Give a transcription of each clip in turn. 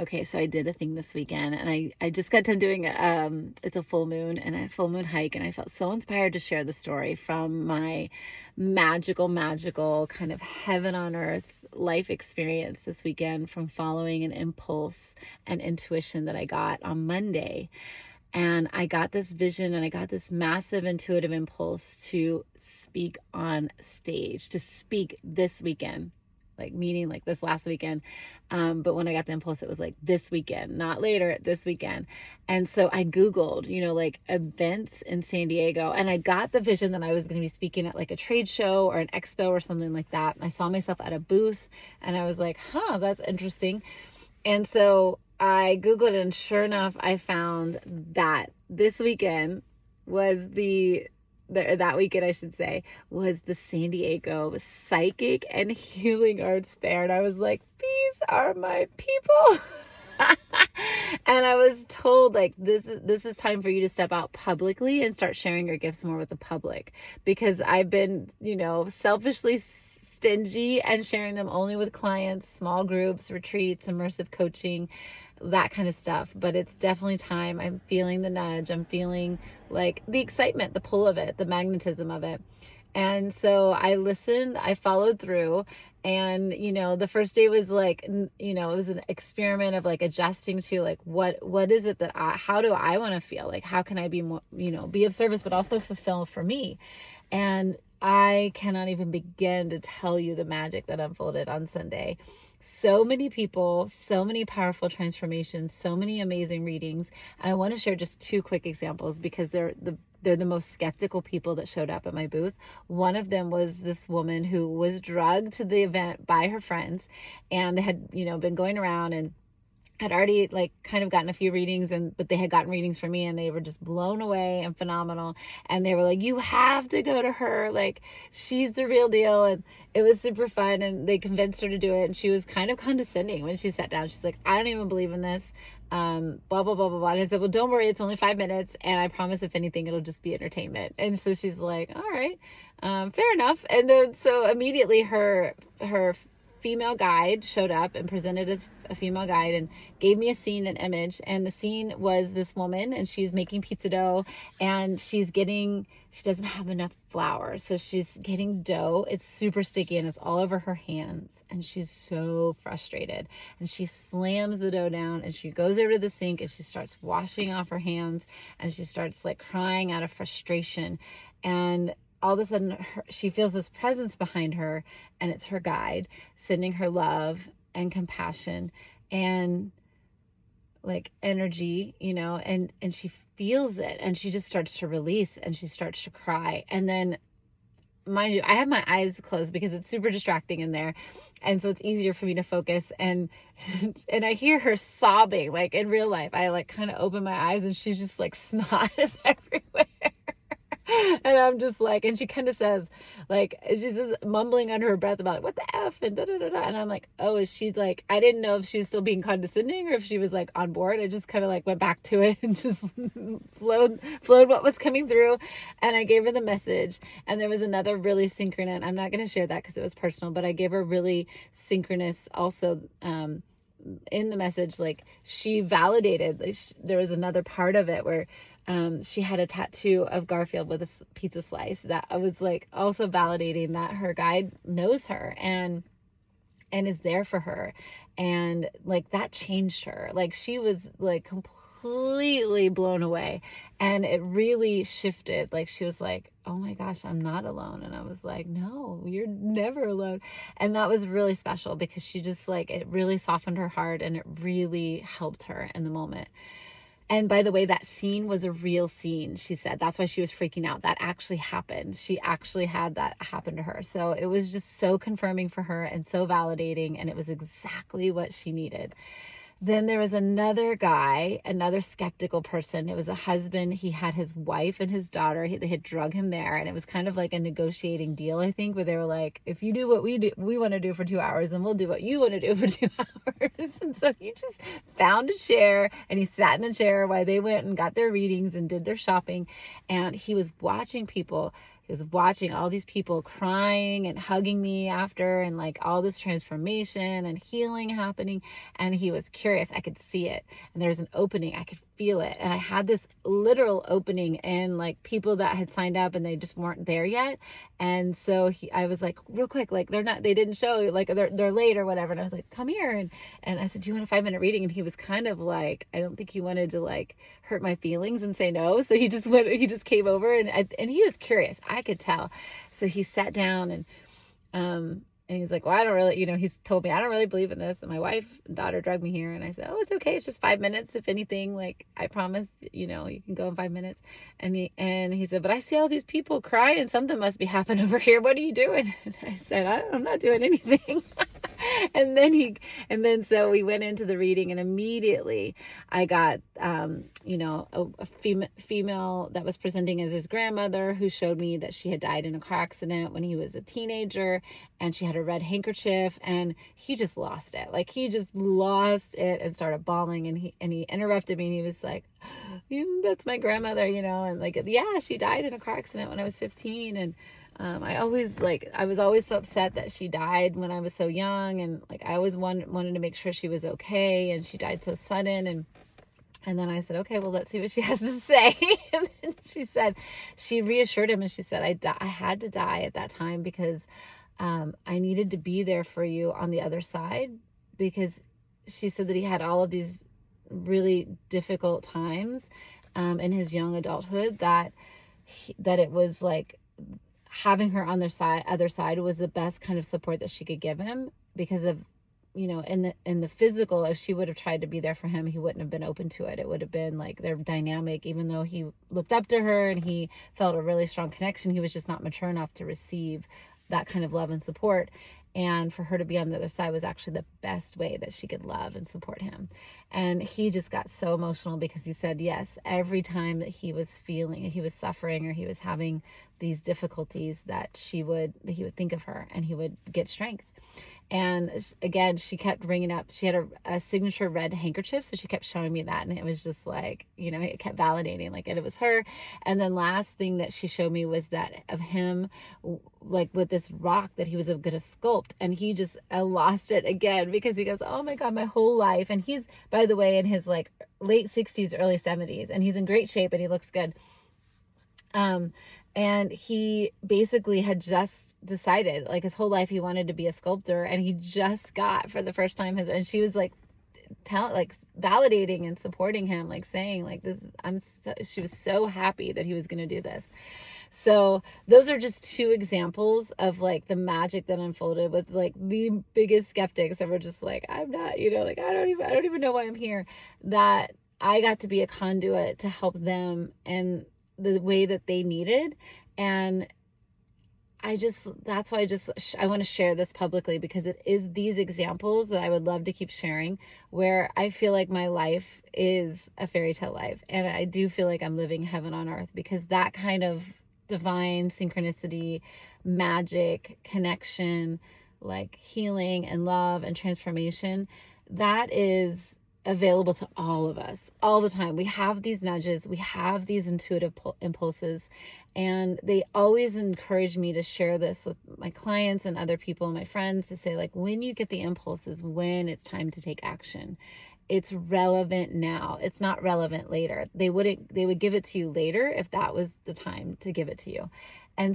Okay, so I did a thing this weekend, and I just got done doing it's a full moon and a full moon hike, and I felt so inspired to share the story from my magical kind of heaven on earth life experience this weekend from following an impulse and intuition that I got on Monday. And I got this vision and I got this massive intuitive impulse to speak on stage, to speak this weekend, like meaning like this last weekend. But when I got the impulse, it was like this weekend, not later, this weekend. And so I Googled, like events in San Diego, and I got the vision that I was going to be speaking at like a trade show or an expo or something like that. I saw myself at a booth and I was like, that's interesting. And so I Googled, and sure enough, I found that this weekend was that weekend, I should say, was the San Diego Psychic and Healing Arts Fair. And I was like, these are my people. And I was told, like, this is time for you to step out publicly and start sharing your gifts more with the public, because I've been, selfishly stingy and sharing them only with clients, small groups, retreats, immersive coaching, that kind of stuff. But it's definitely time. I'm feeling the nudge. I'm feeling like the excitement, the pull of it, the magnetism of it. And so I listened, I followed through. And, the first day was like, it was an experiment of like adjusting to like, what is it that how do I want to feel? Like, how can I be more, be of service, but also fulfill for me? And I cannot even begin to tell you the magic that unfolded on Sunday. So many people, so many powerful transformations, so many amazing readings. And I want to share just two quick examples because they're the most skeptical people that showed up at my booth. One of them was this woman who was drugged to the event by her friends, and they had, been going around and had already like kind of gotten a few readings, but they had gotten readings from me and they were just blown away and phenomenal. And they were like, you have to go to her. Like, she's the real deal. And it was super fun. And they convinced her to do it. And she was kind of condescending when she sat down. She's like, I don't even believe in this. Blah, blah, blah, blah, blah. And I said, well, don't worry. It's only 5 minutes. And I promise if anything, it'll just be entertainment. And so she's like, all right, fair enough. And then, so immediately her female guide showed up and presented as a female guide and gave me a scene and image. And the scene was this woman, and she's making pizza dough, and she doesn't have enough flour. So she's getting dough. It's super sticky and it's all over her hands. And she's so frustrated, and she slams the dough down, and she goes over to the sink and she starts washing off her hands, and she starts like crying out of frustration. And all of a sudden she feels this presence behind her, and it's her guide sending her love and compassion and like energy, and she feels it, and she just starts to release, and she starts to cry. And then, mind you, I have my eyes closed because it's super distracting in there. And so it's easier for me to focus. And I hear her sobbing, like in real life. I like kind of open my eyes, and she's just like snot is everywhere. And I'm just like, and she kind of says, like, she's just mumbling under her breath about what the F and da da da da. And I'm like, oh, is she like, I didn't know if she was still being condescending or if she was like on board. I just kind of like went back to it and just flowed what was coming through. And I gave her the message. And there was another really synchronous, I'm not going to share that because it was personal, but I gave her really synchronous also, in the message, like she validated, like, there was another part of it where she had a tattoo of Garfield with a pizza slice that I was like also validating that her guide knows her and is there for her. And like that changed her. Like she was like completely blown away, and it really shifted. Like she was like, oh my gosh, I'm not alone. And I was like, no, you're never alone. And that was really special because she just like, it really softened her heart, and it really helped her in the moment. And by the way, that scene was a real scene, she said. That's why she was freaking out. That actually happened. She actually had that happen to her. So it was just so confirming for her and so validating, and it was exactly what she needed. Then there was another guy, another skeptical person. It was a husband. He had his wife and his daughter. They had drug him there. And it was kind of like a negotiating deal, I think, where they were like, if you do what we want to do for 2 hours, then we'll do what you want to do for 2 hours. And so he just found a chair, and he sat in the chair while they went and got their readings and did their shopping. And he was watching people he was watching all these people crying and hugging me after, and like all this transformation and healing happening. And he was curious. I could see it. And there was an opening. I could feel it. And I had this literal opening, and like people that had signed up and they just weren't there yet. And so I was like, real quick, like they didn't show, like they're late or whatever. And I was like, come here. And I said, do you want a 5-minute reading? And he was kind of like, I don't think he wanted to like hurt my feelings and say no. So he just came over, and he was curious. I could tell. So he sat down, and he's like, well, I don't really, he's told me, I don't really believe in this. And my wife and daughter drug me here. And I said, oh, it's okay. It's just 5 minutes. If anything, like, I promise, you can go in 5 minutes. And he said, but I see all these people crying. Something must be happening over here. What are you doing? And I said, I'm not doing anything. So we went into the reading, and immediately I got, a female that was presenting as his grandmother, who showed me that she had died in a car accident when he was a teenager, and she had a red handkerchief, and he just lost it. Like, he just lost it and started bawling, and he interrupted me, and he was like, that's my grandmother, and like, yeah, she died in a car accident when I was 15. And I was always so upset that she died when I was so young, and like I always wanted to make sure she was okay, and she died so sudden. And then I said, okay, well, let's see what she has to say. And then she reassured him, and she said, I had to die at that time because I needed to be there for you on the other side, because she said that he had all of these really difficult times in his young adulthood, that it was like having her on their other side was the best kind of support that she could give him, because of, in the physical, if she would have tried to be there for him, he wouldn't have been open to it. It would have been like their dynamic, even though he looked up to her and he felt a really strong connection, he was just not mature enough to receive that kind of love and support. And for her to be on the other side was actually the best way that she could love and support him. And he just got so emotional, because he said, yes, every time that he was suffering, or he was having these difficulties, that he would think of her, and he would get strength. And again, she kept bringing up, she had a signature red handkerchief, so she kept showing me that, and it was just like, it kept validating, like, and it was her. And then last thing that she showed me was that of him, like with this rock that he was going to sculpt, and he just lost it again, because he goes, oh my God, my whole life. And he's, by the way, in his like late 60s, early 70s, and he's in great shape, and he looks good. And he basically had just decided, like, his whole life he wanted to be a sculptor, and he just got, for the first time, and she was like validating and supporting him, like saying, like, she was so happy that he was going to do this. So those are just two examples of like the magic that unfolded with like the biggest skeptics that were just like, I'm not, like, I don't even know why I'm here, that I got to be a conduit to help them in the way that they needed. And that's why I want to share this publicly, because it is these examples that I would love to keep sharing, where I feel like my life is a fairy tale life. And I do feel like I'm living heaven on earth, because that kind of divine synchronicity, magic, connection, like healing and love and transformation, that is available to all of us all the time. We have these nudges, we have these intuitive impulses, and they always encourage me to share this with my clients and other people, my friends, to say, like, when you get the impulses, when it's time to take action. It's relevant now. It's not relevant later. They would give it to you later if that was the time to give it to you. And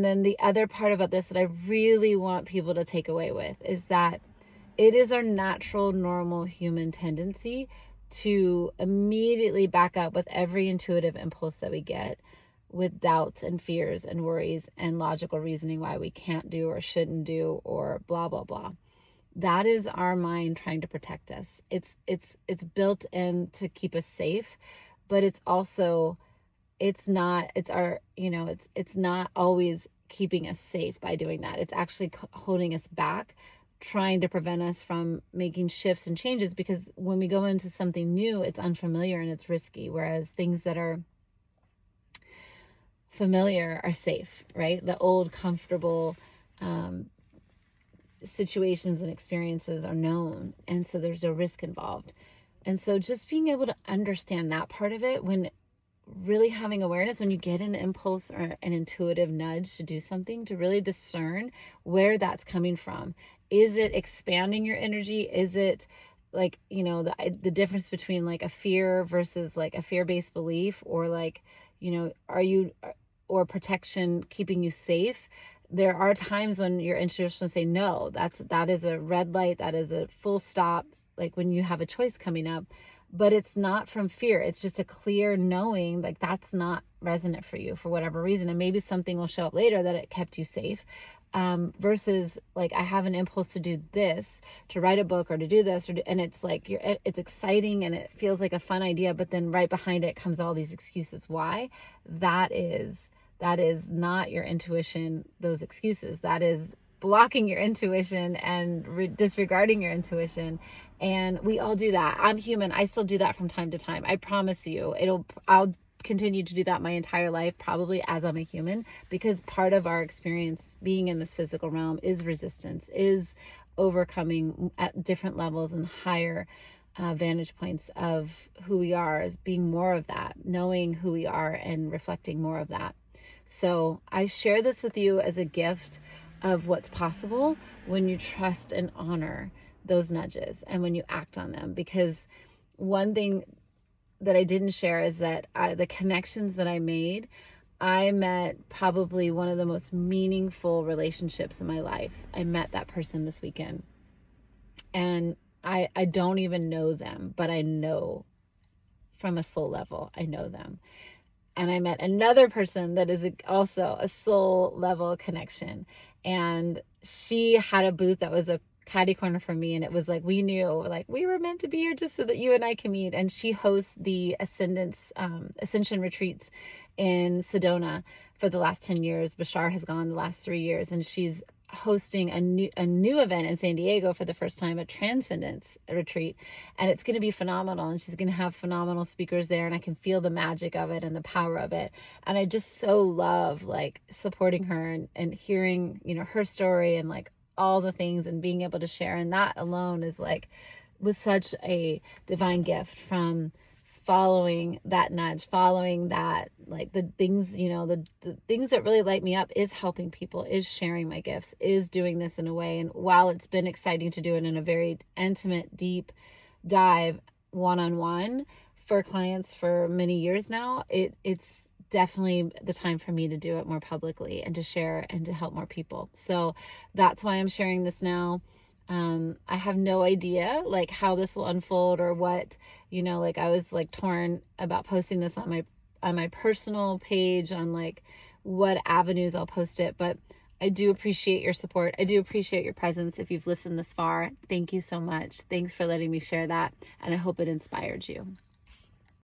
then the other part about this that I really want people to take away with is that it is our natural, normal human tendency to immediately back up with every intuitive impulse that we get, with doubts and fears and worries and logical reasoning why we can't do or shouldn't do or blah, blah, blah. That is our mind trying to protect us. It's built in to keep us safe, but it's also, it's not always keeping us safe by doing that. It's actually holding us back, trying to prevent us from making shifts and changes, because when we go into something new, it's unfamiliar and it's risky, whereas things that are familiar are safe, right? The old, comfortable situations and experiences are known, and so there's no risk involved. And so just being able to understand that part of it, when really having awareness when you get an impulse or an intuitive nudge to do something, to really discern where that's coming from. Is it expanding your energy? Is it like, you know, the difference between like a fear versus like a fear-based belief, or like, you know, or protection keeping you safe? There are times when your intuition will say, no, that is a red light. That is a full stop. Like when you have a choice coming up, but it's not from fear. It's just a clear knowing, like that's not resonant for you for whatever reason. And maybe something will show up later that it kept you safe. Versus like I have an impulse to do this, to write a book or to do this, and it's like it's exciting and it feels like a fun idea, but then right behind it comes all these excuses. Why? That is not your intuition. Those excuses, that is blocking your intuition and disregarding your intuition. And we all do that. I'm human. I still do that from time to time. I promise you, I'll continue to do that my entire life, probably, as I'm a human, because part of our experience being in this physical realm is resistance, is overcoming at different levels and higher vantage points of who we are, as being more of that, knowing who we are and reflecting more of that. So I share this with you as a gift of what's possible when you trust and honor those nudges and when you act on them. Because one thing that I didn't share is that the connections that I made, I met probably one of the most meaningful relationships in my life. I met that person this weekend, and I don't even know them, but I know from a soul level, I know them. And I met another person that is also a soul level connection. And she had a booth that was a catty corner for me. And it was like, we knew, like, we were meant to be here just so that you and I can meet. And she hosts the Ascension retreats in Sedona for the last 10 years. Bashar has gone the last 3 years. And she's hosting a new event in San Diego for the first time, a Transcendence retreat, and it's going to be phenomenal, and she's going to have phenomenal speakers there, and I can feel the magic of it and the power of it. And I just so love like supporting her and hearing, you know, her story and like all the things and being able to share. And that alone is like, was such a divine gift from following that nudge, following that, like the things, you know, the things that really light me up is helping people, is sharing my gifts, is doing this in a way. And while it's been exciting to do it in a very intimate, deep dive, one-on-one for clients for many years now, it's definitely the time for me to do it more publicly and to share and to help more people. So that's why I'm sharing this now. I have no idea like how this will unfold or what, you know, like I was like torn about posting this on my personal page, on like what avenues I'll post it, but I do appreciate your support. I do appreciate your presence. If you've listened this far, thank you so much. Thanks for letting me share that. And I hope it inspired you.